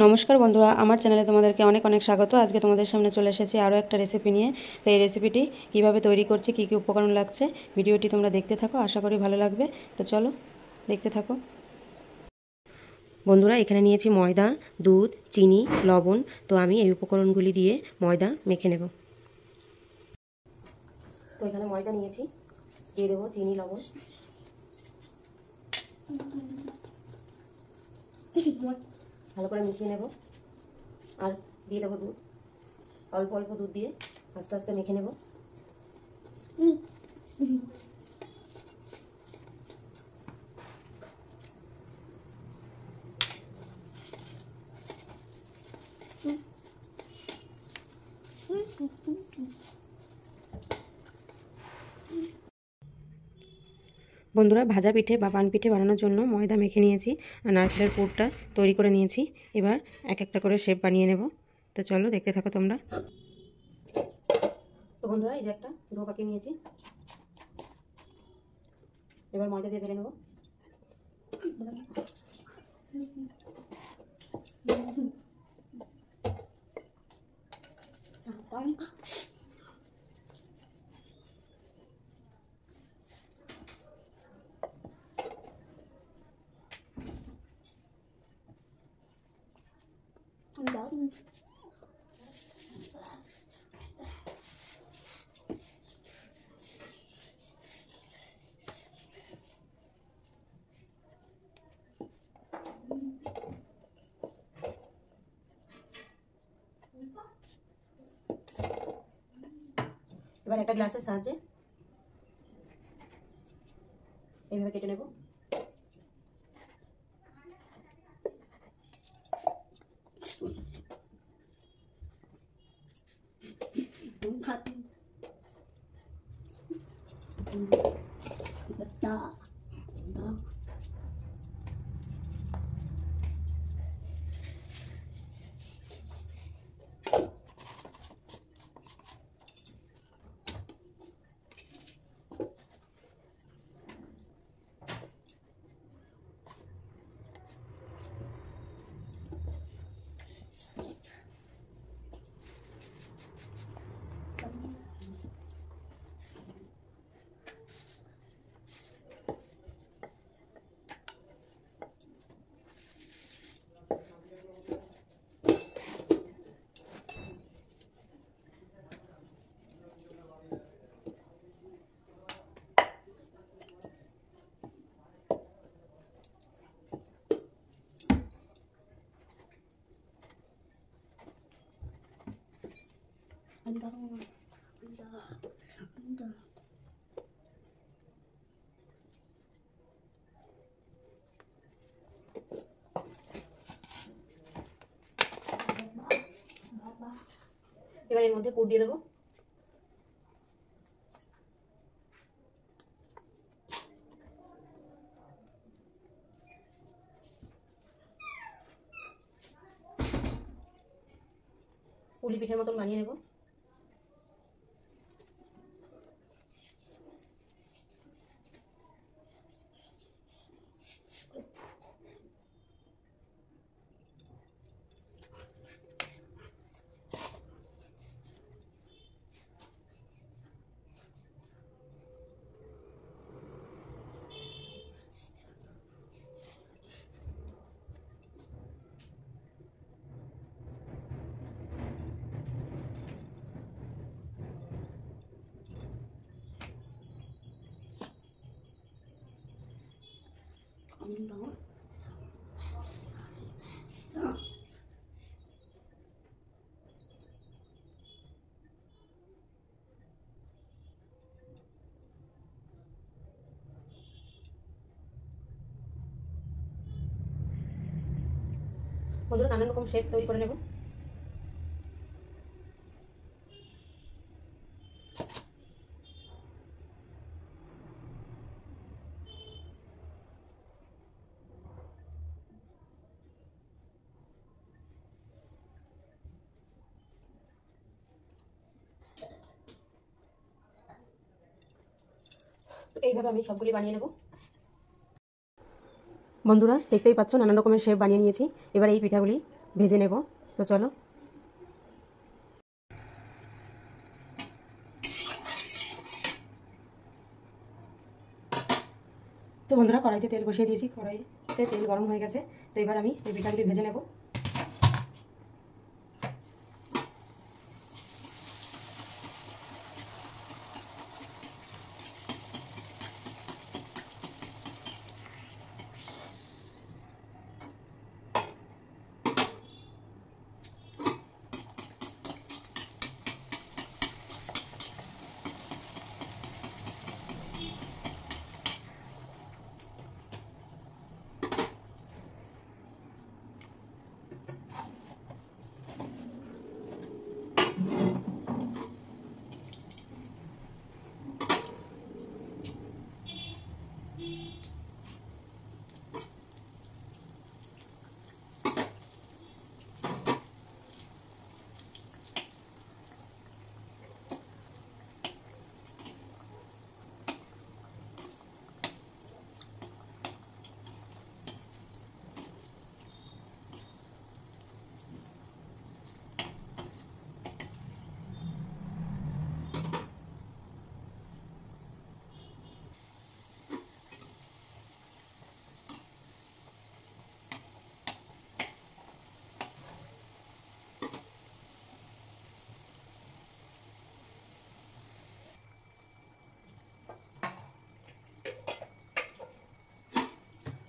নমস্কার বন্ধুরা, আমার চ্যানেলে তোমাদেরকে অনেক অনেক স্বাগত। আজকে তোমাদের সামনে চলে এসেছি আরও একটা রেসিপি নিয়ে। তো এই রেসিপিটি কীভাবে তৈরি করছি, কী কী উপকরণ লাগছে, ভিডিওটি তোমরা দেখতে থাকো, আশা করি ভালো লাগবে। তো চলো দেখতে থাকো। বন্ধুরা, এখানে নিয়েছি ময়দা, দুধ, চিনি, লবণ। তো আমি এই উপকরণগুলি দিয়ে ময়দা মেখে নেব। তো এখানে ময়দা নিয়েছি, দিয়ে দেবো চিনি, লবণ, ভালো করে মিশিয়ে নেব। আর দিয়ে দেবো দুধ, অল্প অল্প দুধ দিয়ে আস্তে আস্তে মেখে নেব। বন্ধুরা, ভাজা পিঠে বা পান পিঠে বানানোর জন্য ময়দা মেখে নিয়েছি আর নারকেলের পুরটা তৈরি করে নিয়েছি। এবার এক একটা করে শেপ বানিয়ে নেব। তো চলো দেখতে থাকো তোমরা। তো বন্ধুরা, এই যে একটা ডো পাকিয়ে নিয়েছি, এবার ময়দা দিয়ে ফেলে নেব। এবার একটা গ্লাসের সাহায্যে এইভাবে কেটে নেব। এবার এর মধ্যে পুর দিয়ে দেবো। পুলি পিঠের মতন বানিয়ে নেব। বন্ধুরা, নানান রকম শেপ তৈরি করে নেব। তো এইভাবে আমি সবগুলি বানিয়ে নেব। বন্ধুরা, দেখতেই পাচ্ছ নানান রকমের শেপ বানিয়ে নিয়েছি। এবার এই পিঠাগুলি ভেজে নেব। তো চলো। তো বন্ধুরা, কড়াইতে তেল বসিয়ে দিয়েছি, কড়াইতে তেল গরম হয়ে গেছে। তো এবার আমি এই পিঠাগুলি ভেজে নেব।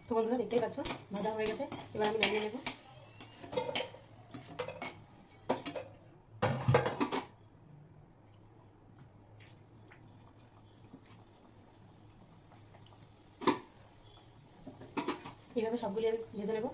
তো বন্ধুরা, দেখতেই পাচ্ছ ভাজা হয়ে গেছে। এবার আমি নামিয়ে নেব। এইভাবে সবগুলি আমি ভেজে নেব।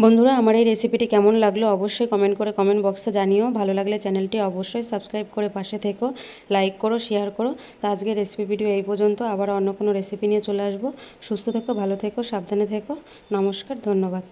বন্ধুরা, আমার এই রেসিপিটি কেমন লাগলো অবশ্যই কমেন্ট করে কমেন্ট বক্সে জানিও। ভালো লাগলে চ্যানেলটি অবশ্যই সাবস্ক্রাইব করে পাশে থেকো, লাইক করো, শেয়ার করো। তো আজকের রেসিপি ভিডিও এই পর্যন্ত। আবার অন্য কোনো রেসিপি নিয়ে চলে আসবো। সুস্থ থেকো, ভালো থেকো, সাবধানে থেকো। নমস্কার, ধন্যবাদ।